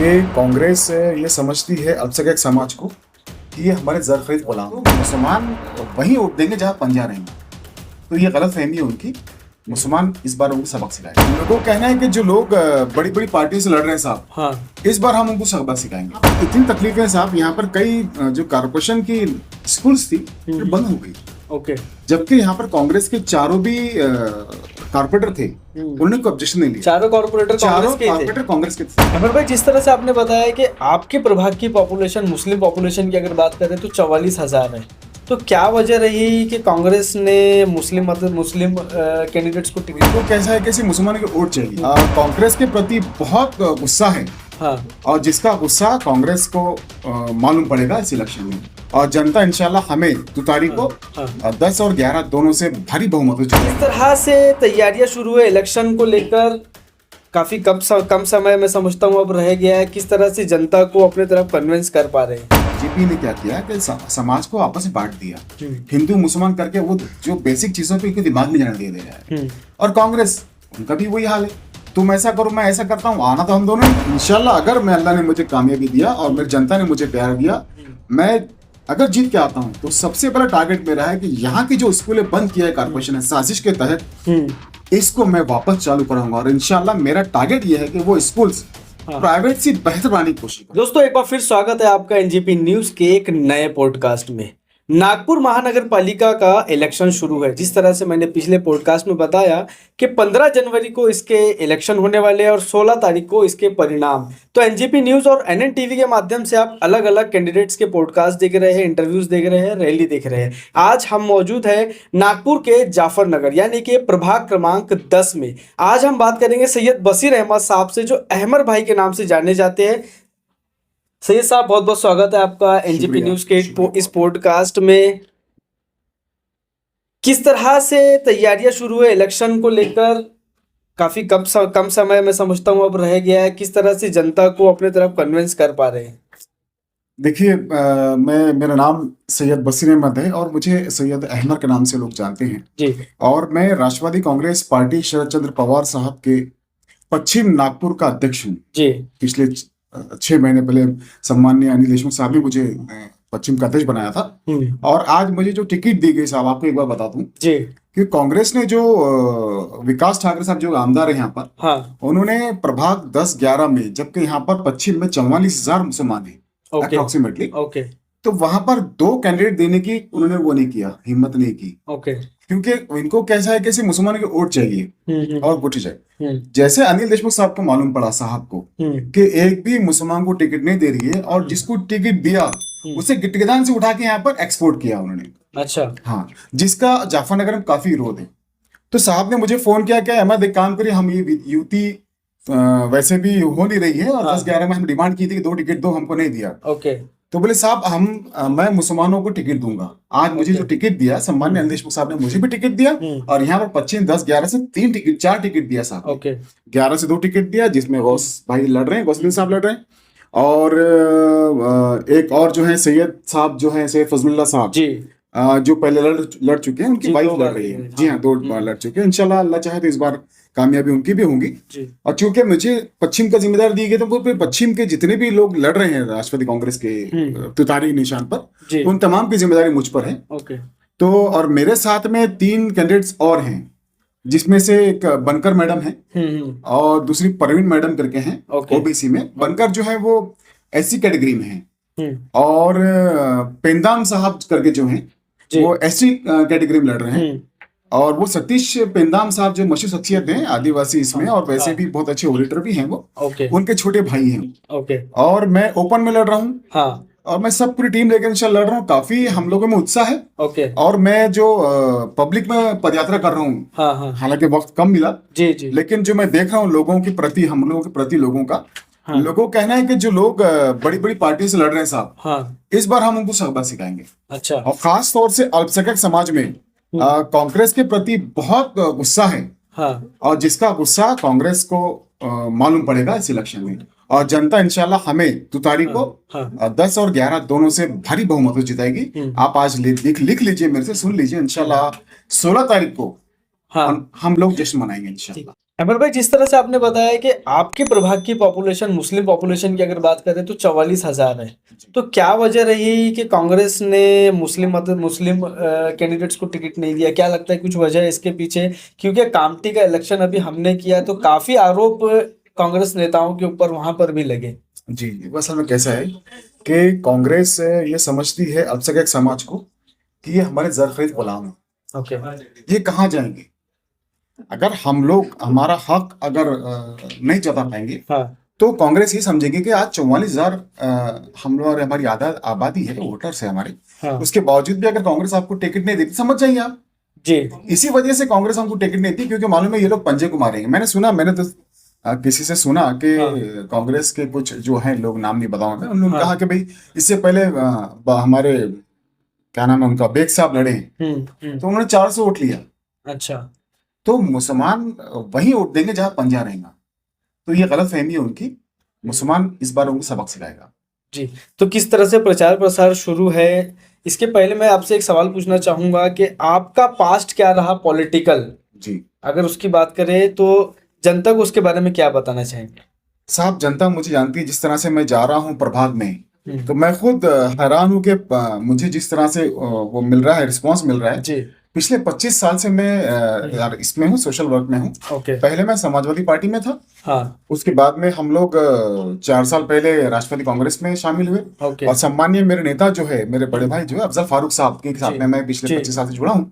कि कांग्रेस ये समझती है अल्पसंख्यक समाज को कि ये हमारे ज़रख़रीद गुलाम हैं। मुसलमान वहीं वोट देंगे जहाँ पंजा रहेंगे, तो ये गलत फहमी है उनकी। मुसलमान इस बार उनको सबक सिखाएंगे। उन लोगों को कहना है कि जो लोग बड़ी बड़ी पार्टियों से लड़ रहे हैं साहब, हाँ, इस बार हम उनको सबक सिखाएंगे। इतनी तकलीफें साहब, यहाँ पर कई जो कारपोरेशन की स्कूल्स थी वो बंद हो गई। ओके, जबकि यहाँ पर कांग्रेस के चारों भी कारपोरेटर थे, उन्होंने कोई ऑब्जेक्शन नहीं लिया। चारों कॉर्पोरेटर कांग्रेस के थे। अमर भाई, जिस तरह से आपने बताया कि आपके प्रभाग की पॉपुलेशन, मुस्लिम पॉपुलेशन की अगर बात करें तो 44,000 है, तो क्या वजह रही कि कांग्रेस ने मुस्लिम कैंडिडेट्स को टिकट? तो कैसा है कि मुसलमानों की वोट चाहिए। कांग्रेस के प्रति बहुत गुस्सा है, हाँ, और जिसका गुस्सा कांग्रेस को मालूम पड़ेगा इस इलेक्शन में। और जनता इंशाल्लाह हमें 2 तारीख को 10 और 11 दोनों से भारी बहुमत से इस तरह से तैयारियां शुरू है इलेक्शन को लेकर। काफी कम समय में समझता हूँ अब रह गया है। किस तरह से जनता को अपने तरफ कन्विंस कर पा रहे हैं? बीजेपी ने क्या किया कि समाज को आपस में बांट दिया, हिंदू मुसलमान करके। वो जो बेसिक चीजों पे दिमाग नहीं जाने दे रहा है। और कांग्रेस, उनका भी वही हाल है, तुम ऐसा करो मैं ऐसा करता हूँ, आना तो हम दोनों ही। इंशाल्लाह अगर मैं, अल्लाह ने मुझे कामयाबी दिया और मेरी जनता ने मुझे प्यार दिया, मैं अगर जीत के आता हूँ तो सबसे बड़ा टारगेट मेरा है कि यहाँ की जो स्कूलें बंद किया है कारपोरेशन है साजिश के तहत, इसको मैं वापस चालू कराऊंगा। और इंशाल्लाह मेरा टारगेट ये है कि वो स्कूल्स प्राइवेट से बेहतर बनाने की कोशिश करें। दोस्तों, एक बार फिर स्वागत है आपका एनजीपी न्यूज के एक नए पॉडकास्ट में। नागपुर महानगर पालिका का इलेक्शन शुरू है। जिस तरह से मैंने पिछले पॉडकास्ट में बताया कि 15 जनवरी को इसके इलेक्शन होने वाले हैं और 16 तारीख को इसके परिणाम। तो एनजीपी न्यूज और एनएन टीवी के माध्यम से आप अलग अलग कैंडिडेट्स के पॉडकास्ट देख रहे हैं, इंटरव्यूज देख रहे हैं, रैली देख रहे हैं। आज हम मौजूद है नागपुर के जाफर नगर यानी कि प्रभाग क्रमांक 10 में। आज हम बात करेंगे सैयद बशीर अहमद साहब से, जो अहमर भाई के नाम से जाने जाते हैं। सैयद साहब, बहुत बहुत स्वागत है आपका एनजीपी न्यूज के इस पॉडकास्ट में। किस तरह से तैयारियां शुरू है इलेक्शन को लेकर? काफी कम समय में समझता हूँ अब रह गया है। किस तरह से जनता को अपने तरफ कन्विंस कर पा रहे हैं? देखिए, मेरा नाम सैयद बशीर अहमद है और मुझे सैयद अहमर के नाम से लोग जानते हैं जी। और मैं राष्ट्रवादी कांग्रेस पार्टी शरद चंद्र पवार साहब के पश्चिम नागपुर का अध्यक्ष हूँ जी। पिछले 6 महीने पहले सम्माननीय अनिल देशमुख साहब ने मुझे पश्चिम का अध्यक्ष बनाया था। और आज मुझे जो टिकट दी गई साहब, आपको एक बार बता दूं जी कि कांग्रेस ने जो विकास ठाकरे साहब जो आमदार है यहाँ पर, हाँ, उन्होंने प्रभाग 10-11 में, जबकि यहाँ पर पश्चिम में 44,000 मुसलमान है अप्रोक्सीमेटली, तो वहां पर 2 कैंडिडेट देने की उन्होंने वो नहीं किया, हिम्मत नहीं की। क्योंकि इनको कैसा है कि मुसलमानों की वोट चाहिए और वोट चाहिए। जैसे अनिल देशमुख साहब को मालूम पड़ा साहब को कि एक भी मुसलमान को टिकट नहीं दे रही है, और जिसको टिकट दिया उसे गिटगिदान से उठा के यहाँ पर एक्सपोर्ट किया उन्होंने। अच्छा, हाँ, जिसका जाफरनगर में काफी विरोध है। तो साहब ने मुझे फोन किया कि अहमद एक काम करिए, हम ये युति वैसे भी हो नहीं रही है और 10-11 में हम डिमांड की थी कि 2 टिकट दो, हमको नहीं दिया। तो बोले साहब मैं मुसलमानों को टिकट दूंगा। आज मुझे जो टिकट दिया, सम्मान्य अनिल देशमुख साहब ने मुझे भी टिकट दिया, और यहाँ पर पश्चिम 10-11 से 4 टिकट दिया साहब। 11 से 2 टिकट दिया, जिसमें गौस भाई लड़ रहे हैं, गौसुद्दीन साहब लड़ रहे हैं, और एक और जो है सैयद साहब जो है, सैयद फजलुल्लाह साहब जी, जो पहले लड़ चुके हैं, उनकी वाइफ लड़ रही है। जी हाँ, 2 बार लड़ चुके हैं। इंशाल्लाह अल्लाह चाहे तो इस बार कामयाबी उनकी भी होंगी। और चूंकि मुझे पश्चिम का जिम्मेदार दी गई, तो वो पश्चिम के जितने भी लोग लड़ रहे हैं राष्ट्रवादी कांग्रेस के तुतारी निशान पर, उन तमाम की जिम्मेदारी मुझ पर है। तो और मेरे साथ में 3 कैंडिडेट्स और हैं, जिसमें से एक बनकर मैडम है और दूसरी परवीन मैडम करके हैं ओबीसी में। बनकर जो है वो एससी कैटेगरी में है, और पेंदाम साहब करके जो हैं वो एससी कैटेगरी में लड़ रहे हैं। और वो सतीश पेंदाम साहब जो मशहूर शख्सियत हैं आदिवासी इसमें, और वैसे भी बहुत अच्छे ओरेटर भी हैं वो, उनके छोटे भाई हैं। और मैं ओपन में लड़ रहा हूँ, हाँ, और मैं सब पूरी टीम लेकर इंशाल्लाह लड़ रहा हूँ। काफी हम लोगों में उत्साह है। और मैं जो पब्लिक में पदयात्रा कर रहा हूँ, हाँ, हालांकि वक्त कम मिला जी, लेकिन जो मैं देख रहा हूँ लोगों के प्रति, हम लोगों के प्रति लोगों का, हाँ, लोगों का कहना है कि जो लोग बड़ी बड़ी पार्टियों से लड़ रहे हैं साहब, हाँ, इस बार हम उनको सबक सिखाएंगे। अच्छा, और खास तौर से अल्पसंख्यक समाज में कांग्रेस के प्रति बहुत गुस्सा है, हाँ, और जिसका गुस्सा कांग्रेस को मालूम पड़ेगा इस इलेक्शन में। और जनता इंशाल्लाह हमें 2 तारीख को 10 और 11 दोनों से भारी बहुमत से जिताएगी। आप आज लिख लीजिए, मेरे से सुन लीजिए। इंशाल्लाह 16 तारीख को हम लोग जश्न मनाएंगे इंशाल्लाह। अमर भाई, जिस तरह से आपने बताया कि आपके प्रभाग की पॉपुलेशन, मुस्लिम पॉपुलेशन की अगर बात करें तो 44,000 है, तो क्या वजह रही कि कांग्रेस ने मुस्लिम कैंडिडेट्स को टिकट नहीं दिया? क्या लगता है कुछ वजह है इसके पीछे? क्योंकि कामठी का इलेक्शन अभी हमने किया तो काफी आरोप कांग्रेस नेताओं के ऊपर वहां पर भी लगे। जी, वो असल में कैसा है कि कांग्रेस ये समझती है अल्पसंख्यक समाज को कि ये हमारे जरख्रीद गुलाम हैं, ओके। ये कहाँ जाएंगे? अगर हम लोग हमारा हक अगर नहीं जता पाएंगे हाँ। तो कांग्रेस ये समझेगी कि आज 44,000 हम लोग हमारी आबादी है, वोटर्स है हमारे, हाँ उसके बावजूद भी अगर कांग्रेस आपको टिकट नहीं देती, समझ जाइए आप। जी। इसी वजह से कांग्रेस हमको टिकट नहीं देती, क्योंकि मालूम है ये लोग पंजे को मारेंगे। मैंने तो किसी से सुना कि हाँ कांग्रेस के कुछ जो है लोग, नाम नहीं बताऊंगा मैं, उन्होंने कहा हाँ। कि भाई इससे पहले हमारे क्या नाम है उनका, बेग साहब लड़े हैं, तो उन्होंने 400 वोट लिया। अच्छा। तो मुसलमान वहीं वोट देंगे जहां पंजा रहेगा। तो ये गलत फहमी है उनकी। मुसलमान इस बार उनको सबक सिखाएगा। जी। तो किस तरह से प्रचार प्रसार शुरू है? इसके पहले मैं आपसे एक सवाल पूछना चाहूंगा कि आपका पास्ट क्या रहा पॉलिटिकल, जी अगर उसकी बात करें तो जनता को उसके बारे में क्या बताना चाहेंगे? साहब, जनता मुझे जानती है, जिस तरह से मैं जा रहा हूँ प्रभाग में, हम्म। तो मैं खुद हैरान हूँ कि मुझे जिस तरह से वो मिल रहा है, रिस्पांस मिल रहा है। जी। पिछले 25 साल से मैं यार इसमें हूँ, सोशल वर्क में हूँ। ओके। पहले मैं समाजवादी पार्टी में था, हाँ। उसके बाद में हम लोग 4 साल पहले राष्ट्रवादी कांग्रेस में शामिल हुए। ओके। और सम्मानीय मेरे नेता जो है, मेरे बड़े भाई जो है अफजल फारूक साहब के साथ जी में मैं पिछले जी। 25 साल से जुड़ा हूँ।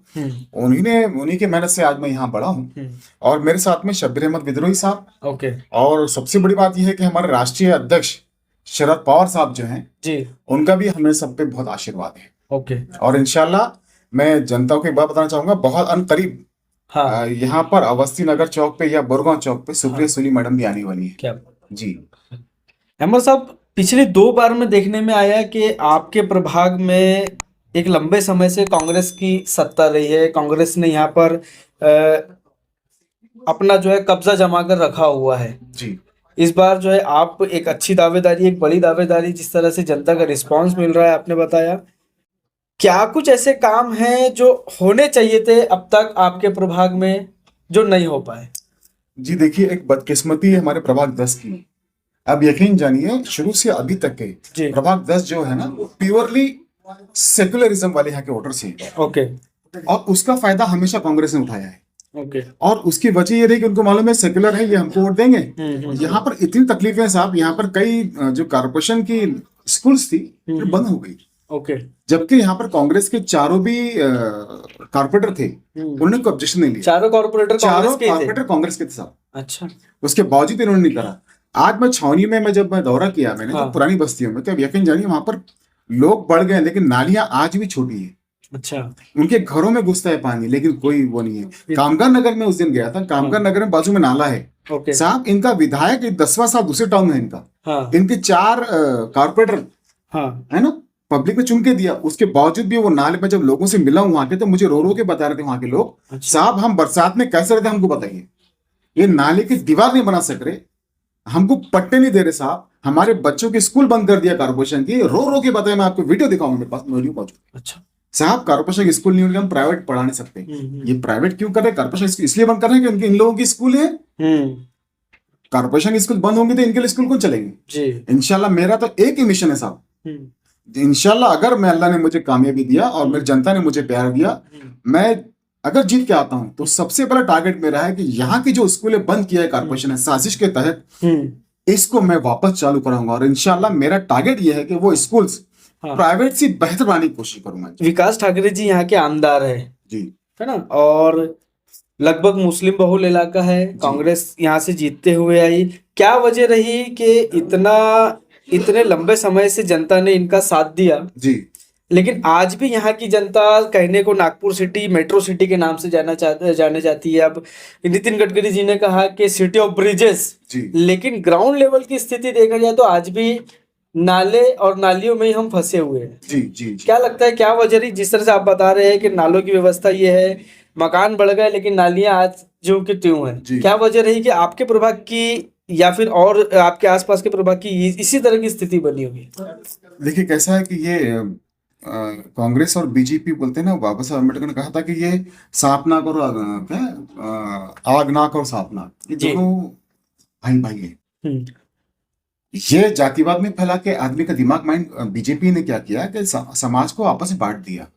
उन्हीं के मेहनत से आज मैं यहाँ बड़ा हूँ। और मेरे साथ में शब्बीर अहमद विद्रोही साहब, ओके। और सबसे बड़ी बात यह है कि हमारे राष्ट्रीय अध्यक्ष शरद पवार साहब जो हैं, जी। उनका भी हमें सब पे बहुत आशीर्वाद है। ओके। और इंशाल्लाह मैं जनता को एक बात बताना चाहूंगा, बहुत अनकरीब हाँ। यहाँ पर अवस्थी नगर चौक पे या बुरगांव चौक पे सुप्रिया सुली मैडम भी आने वाली है। क्या जी। अहमद साहब, पिछली 2 बार में देखने में आया कि आपके प्रभाग में एक लंबे समय से कांग्रेस की सत्ता रही है, कांग्रेस ने यहाँ पर अपना जो है कब्जा जमा कर रखा हुआ है। जी। इस बार जो है आप एक अच्छी दावेदारी, एक बड़ी दावेदारी, जिस तरह से जनता का रिस्पांस मिल रहा है, आपने बताया, क्या कुछ ऐसे काम हैं जो होने चाहिए थे अब तक आपके प्रभाग में जो नहीं हो पाए? जी देखिए, एक बदकिस्मती है हमारे प्रभाग 10 की। अब यकीन जानिए, शुरू से अभी तक के जी। प्रभाग 10 जो है ना, वो प्योरली सेक्युलरिज्म वाले यहाँ के वोटर्स हैं। ओके। और उसका फायदा हमेशा कांग्रेस ने उठाया है। ओके। और उसकी वजह ये रही कि उनको मालूम है सेक्युलर है, ये हमको वोट देंगे। यहाँ पर इतनी तकलीफें साहब, यहाँ पर कई जो कारपोरेशन की स्कूल्स थी वो बंद हो गई। ओके। जबकि यहाँ पर कांग्रेस के चारों भी कारपोरेटर थे, उन्होंने कोई ऑब्जेक्शन नहीं लिया। चारों कॉर्पोरेटर चारों कांग्रेस के ही थे? कारपोरेटर कांग्रेस के थे साहब। अच्छा। उसके बावजूद इन्होंने नहीं करा। आज मैं छावनी में जब मैं दौरा किया मैंने, हाँ। तो पुरानी बस्तियों में, तो अब यकीन जानिए वहां पर लोग बढ़ गए, लेकिन नालियां आज भी छोटी है। अच्छा। उनके घरों में घुसता है पानी, लेकिन कोई वो नहीं है। कामगार नगर में उस दिन गया था, कामगार नगर में बाजू में नाला है। ओके। साहब, इनका विधायक 10वां साल दूसरे टाउन में है इनका। हाँ। इनके 4 कारपोरेटर हाँ। है ना, पब्लिक ने चुन के दिया। उसके बावजूद भी वो नाले में जब लोगों से मिला हूं वहां के, तो मुझे रो रो के बता रहे थे वहां के लोग, अच्छा। साहब हम बरसात में कैसे रहते हमको बताइए, ये नाले की दीवार नहीं बना सक रहे, हमको पट्टे नहीं दे रहे साहब, हमारे बच्चों के स्कूल बंद कर दिया कारपोरेशन की। रो रो के बताया, मैं आपको वीडियो दिखाऊंगा, मेरे पास वीडियो मौजूद। अच्छा। साहब, कारपोरेशन के स्कूल नहीं होंगे, हम प्राइवेट पढ़ा नहीं सकते। ये प्राइवेट क्यों कर रहे हैं? कारपोरेशन इसलिए बंद कर रहे हैं कि इन लोगों की स्कूल है। कारपोरेशन के स्कूल बंद होंगे तो इनके लिए स्कूल कौन चलेंगे? जी। इंशाल्लाह मेरा तो एक ही मिशन है साहब, इंशाल्लाह अगर मैं, अल्लाह ने मुझे कामयाबी दिया और मेरी जनता ने मुझे प्यार दिया, मैं अगर जीत के आता हूं तो सबसे बड़ा टारगेट मेरा है कि यहाँ की जो स्कूलें बंद किया है कारपोरेशन है साजिश के तहत, इसको मैं वापस चालू कराऊंगा। और इंशाल्लाह मेरा टारगेट ये है कि वो स्कूल्स प्राइवेट से बेहतर बनाने की कोशिश करूंगा। विकास ठाकरे जी यहाँ के आमदार है जी, है ना, और लगभग मुस्लिम बहुल इलाका है, कांग्रेस यहाँ से जीतते हुए आई। क्या वजह रही कि इतने लंबे समय से जनता ने इनका साथ दिया जी, लेकिन आज भी यहाँ की जनता कहने को नागपुर सिटी मेट्रो सिटी के नाम से जाने जाती है? अब नितिन गडकरी जी ने कहा कि सिटी ऑफ ब्रिजेस, लेकिन ग्राउंड लेवल की स्थिति देखा जाए तो आज भी नाले और नालियों में ही हम फंसे हुए हैं। जी, जी, जी। क्या लगता है क्या वजह रही? जिस तरह से आप बता रहे हैं कि नालों की व्यवस्था ये है, मकान बढ़ गए लेकिन नालियां आज जो कि त्यों हैं, क्या वजह रही कि आपके प्रभाग की या फिर और आपके आसपास के प्रभाग की इसी तरह की स्थिति बनी होगी? देखिए कैसा है कि ये कांग्रेस और बीजेपी बोलते हैं ना, बाबा साहब अम्बेडकर ने कहा था कि ये सांप नाक और आग नाक और सांप नाक, ये जी। दोनों भाई भाई है। हम्म। ये जातिवाद में फैला के आदमी का दिमाग माइंड, बीजेपी ने क्या किया कि समाज को आपस में बांट दिया,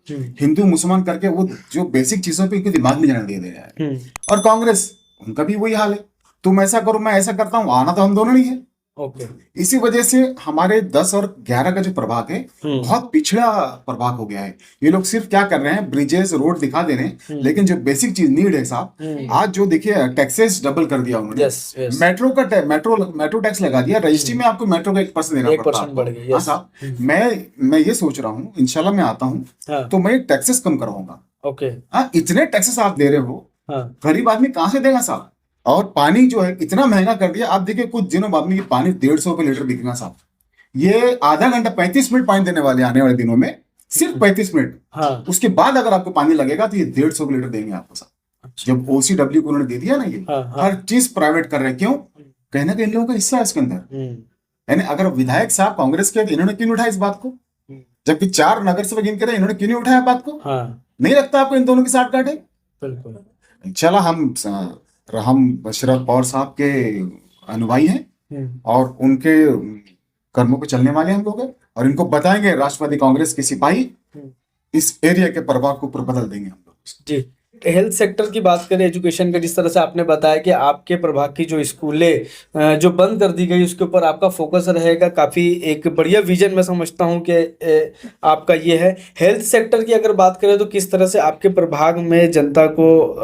हिंदू मुसलमान करके वो जो बेसिक चीजों पे इनके दिमाग में जाने दे रहा है। और कांग्रेस, उनका भी वही हाल है, तुम ऐसा करो मैं ऐसा करता हूँ, आना तो हम दोनों नहीं है। ओके। इसी वजह से हमारे 10 और 11 का जो प्रभाग है बहुत पिछड़ा प्रभाग हो गया है। ये लोग सिर्फ क्या कर रहे हैं, ब्रिजेस रोड दिखा दे रहे हैं, लेकिन जो बेसिक चीज नीड है साहब, आज जो देखिए टैक्सेस डबल कर दिया उन्होंने। मेट्रो का मेट्रो टैक्स लगा दिया, रजिस्ट्री में आपको मेट्रो का 1% देना पड़ता है। हाँ साहब, मैं ये सोच रहा हूँ इंशाल्लाह मैं आता हूँ तो मैं टैक्सेस कम करवाऊंगा। ओके। हाँ, इतने टैक्सेस आप दे रहे हो, गरीब आदमी कहाँ से देगा साहब? और पानी जो है इतना महंगा कर दिया, आप देखिए कुछ दिनों बाद में ये पानी 150 रुपए लीटर बिकेगा साहब। ये आधा घंटा 35 मिनट पानी देने वाले आने वाले दिनों में, सिर्फ 35 मिनट। उसके बाद अगर आपको पानी लगेगा तो ये 150 लीटर देंगे आपको साहब। जब OCW को उन्होंने दे दिया ना, ये हर चीज प्राइवेट कर रहे हैं, क्यों? कहना कि इन लोगों का हिस्सा है इसके अंदर। यानी अगर विधायक साहब कांग्रेस के, इन्होंने क्यों नहीं उठाया इस बात को? जबकि 4 नगर सेवक इनके रहे, इन्होंने क्यों नहीं उठाया बात को? नहीं लगता आपको इन दोनों की साठ गांठ है? बिल्कुल। चला, हम शरद पवार साहब के अनुयायी हैं और उनके कर्मों पे चलने वाले हम लोग हैं, और इनको बताएंगे राष्ट्रवादी कांग्रेस के सिपाही इस एरिया के प्रभाव को ऊपर बदल देंगे हम लोग। जी। हेल्थ सेक्टर की बात करें, एजुकेशन का, जिस तरह से आपने बताया कि आपके प्रभाग की जो स्कूलें जो बंद कर दी गई उसके ऊपर आपका फोकस रहेगा, काफ़ी एक बढ़िया विजन मैं समझता हूं कि आपका ये है। हेल्थ सेक्टर की अगर बात करें तो किस तरह से आपके प्रभाग में जनता को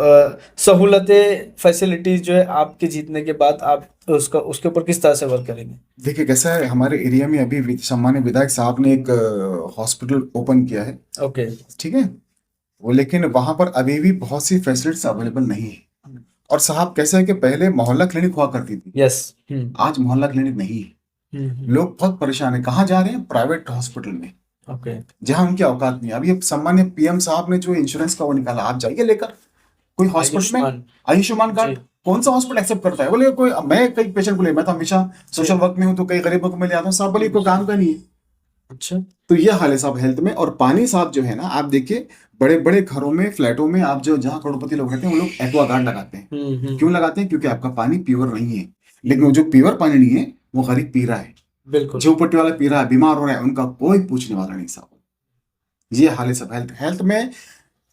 सहूलतें, फैसिलिटीज जो है आपके जीतने के बाद आप उसके ऊपर किस तरह से वर्क करेंगे? देखिए कैसा है, हमारे एरिया में अभी सम्मानित विधायक साहब ने एक हॉस्पिटल ओपन किया है। ओके। ठीक है वो, लेकिन वहां पर अभी भी बहुत सी फैसिलिटीज अवेलेबल नहीं है। और साहब कैसा है कि पहले मोहल्ला क्लिनिक हुआ करती थी, यस। आज मोहल्ला क्लिनिक नहीं है। लोग बहुत परेशान है, कहाँ जा रहे हैं? प्राइवेट हॉस्पिटल में। ओके। जहां उनकी औकात नहीं। अभी सम्मान्य PM साहब ने जो इंश्योरेंस का वो निकाला, आप जाइए लेकर कोई हॉस्पिटल में, आयुष्मान कार्ड, कौन सा हॉस्पिटल एक्सेप्ट करता है? बोले कोई, मैं कई पेशेंट को ले, मैं तो हमेशा सोशल वर्क में हूँ तो कई गरीबों को मैं ले आता हूँ साहब, बोले कोई काम का नहीं है। अच्छा, तो ये हाल है साहब हेल्थ में। और पानी साहब जो है ना, आप देखिए बड़े बड़े घरों में, फ्लैटों में, आप जो जहाँ करोड़पति लोग रहते हैं वो लोग एक्वागार्ड लगाते हैं। क्यों लगाते हैं? क्योंकि आपका पानी प्योर नहीं है। लेकिन वो जो प्योर पानी नहीं है वो गरीब पी रहा है, बिल्कुल, झोपड़ी वाला पी रहा है, बीमार हो रहा है, उनका कोई पूछने वाला नहीं साहब। ये हाल है सब हेल्थ में।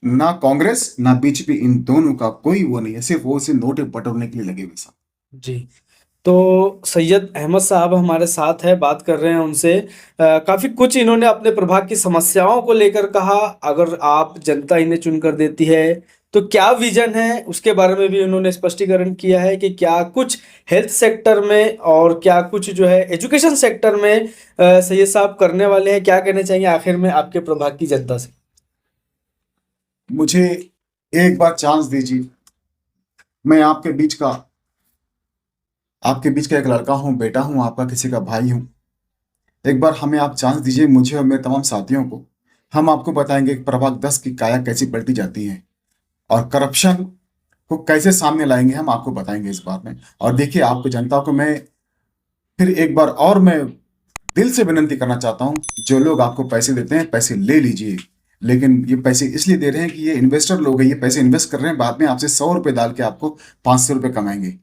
ना कांग्रेस ना बीजेपी, इन दोनों का कोई वो नहीं है, सिर्फ वो सिर्फ नोट बटोरने के लिए लगे हुए साहब। जी। तो सैयद अहमद साहब हमारे साथ है, बात कर रहे हैं उनसे। काफ़ी कुछ इन्होंने अपने प्रभाग की समस्याओं को लेकर कहा। अगर आप जनता इन्हें चुनकर देती है तो क्या विजन है उसके बारे में भी उन्होंने स्पष्टीकरण किया है कि क्या कुछ हेल्थ सेक्टर में और क्या कुछ जो है एजुकेशन सेक्टर में सैयद साहब करने वाले हैं। क्या कहना चाहिए आखिर में आपके प्रभाग की जनता से? मुझे एक बार चांस दीजिए, मैं आपके बीच का एक लड़का हूं, बेटा हूं, आपका किसी का भाई हूं। एक बार हमें आप चांस दीजिए, मुझे और मेरे तमाम साथियों को। हम आपको बताएंगे कि प्रभाग 10 की काया कैसी पलटी जाती है और करप्शन को कैसे सामने लाएंगे, हम आपको बताएंगे इस बार में। और देखिए, आपको जनता को मैं फिर एक बार और मैं दिल से विनती करना चाहता हूं, जो लोग आपको पैसे देते हैं पैसे ले लीजिए, लेकिन ये पैसे इसलिए दे रहे हैं कि ये इन्वेस्टर लोग हैं, ये पैसे इन्वेस्ट कर रहे हैं, बाद में आपसे 100 रुपए डाल के आपको 500 रुपए कमाएंगे।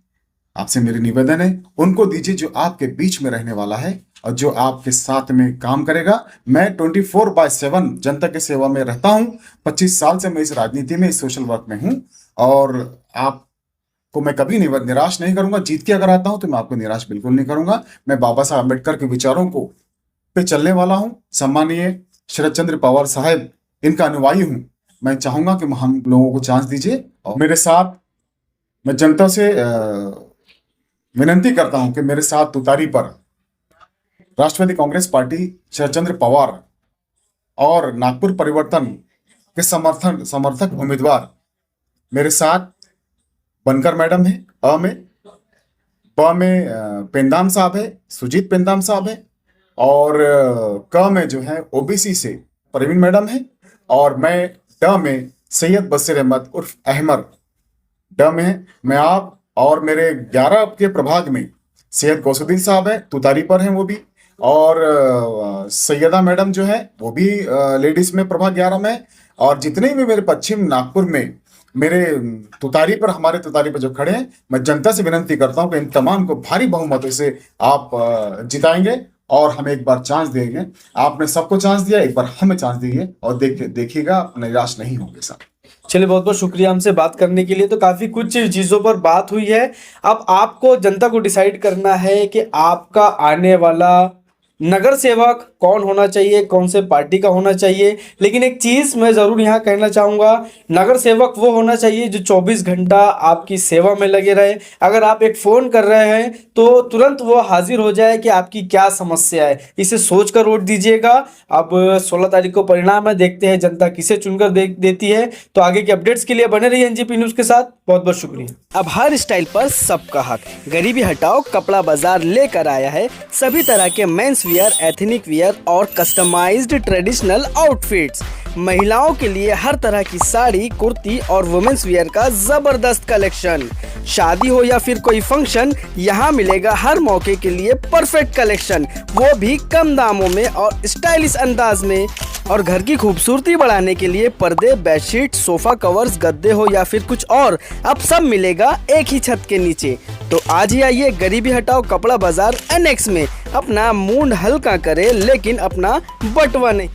आपसे मेरी निवेदन है, उनको दीजिए जो आपके बीच में रहने वाला है और जो आपके साथ में काम करेगा। मैं 24/7 जनता की सेवा में रहता हूं। 25 साल से मैं इस राजनीति में, इस सोशल वर्क में हूं, और आपको मैं कभी निराश नहीं करूंगा। जीत के अगर आता हूं तो मैं आपको निराश बिल्कुल नहीं करूंगा। मैं बाबा साहब अम्बेडकर के विचारों को पे चलने वाला हूं। सम्मानीय शरद चंद्र पवार साहब, इनका अनुयायी हूं। मैं चाहूंगा कि हम लोगों को चांस दीजिए और मेरे साथ, मैं जनता से विनती करता हूं कि मेरे साथ तुतारी पर राष्ट्रवादी कांग्रेस पार्टी, शरद चंद्र पवार और नागपुर परिवर्तन के समर्थक उम्मीदवार मेरे साथ बनकर मैडम है, ब में पेंदाम साहब है, सुजीत पेंदाम साहब है, और क में जो है OBC से परवीन मैडम है, और मैं ड में सैयद बशीर अहमद उर्फ अहमद ड में मैं आप, और मेरे 11 के प्रभाग में सैयद गौसुद्दीन साहब है, तुतारी पर हैं वो भी, और सैयदा मैडम जो है वो भी लेडीज में प्रभाग 11 में। और जितने भी मेरे पश्चिम नागपुर में मेरे हमारे तुतारी पर जो खड़े हैं, मैं जनता से विनती करता हूं कि इन तमाम को भारी बहुमतों से आप जिताएंगे और हमें एक बार चांस देंगे। आपने सबको चांस दिया, एक बार हमें चांस दीजिए और देखिएगा आप निराश नहीं होंगे साहब। चलिए, बहुत बहुत शुक्रिया हमसे बात करने के लिए। तो काफी कुछ चीजों पर बात हुई है। अब आपको, जनता को डिसाइड करना है कि आपका आने वाला नगर सेवक कौन होना चाहिए, कौन से पार्टी का होना चाहिए। लेकिन एक चीज मैं जरूर यहाँ कहना चाहूंगा, नगर सेवक वो होना चाहिए जो 24 घंटा आपकी सेवा में लगे रहे। अगर आप एक फोन कर रहे हैं तो तुरंत वो हाजिर हो जाए कि आपकी क्या समस्या है। इसे सोचकर वोट दीजिएगा। अब 16 तारीख को परिणाम है, देखते हैं जनता किसे चुनकर देती है। तो आगे के अपडेट्स के लिए बने रहिए एनजीपी न्यूज के साथ। बहुत बहुत शुक्रिया। अब हर स्टाइल पर सबका हक, गरीबी हटाओ कपड़ा बाजार लेकर आया है सभी तरह के मेंस वियर, एथनिक वियर और कस्टमाइज्ड ट्रेडिशनल आउटफिट्स। महिलाओं के लिए हर तरह की साड़ी, कुर्ती और वुमेन्स वियर का जबरदस्त कलेक्शन। शादी हो या फिर कोई फंक्शन, यहाँ मिलेगा हर मौके के लिए परफेक्ट कलेक्शन, वो भी कम दामों में और स्टाइलिश अंदाज में। और घर की खूबसूरती बढ़ाने के लिए पर्दे, बेडशीट, सोफा कवर्स, गद्दे हो या फिर कुछ और, अब सब मिलेगा एक ही छत के नीचे। तो आज ही आइए गरीबी हटाओ कपड़ा बाजार एनेक्स में। अपना मूड हल्का करे लेकिन अपना बटवा नहीं।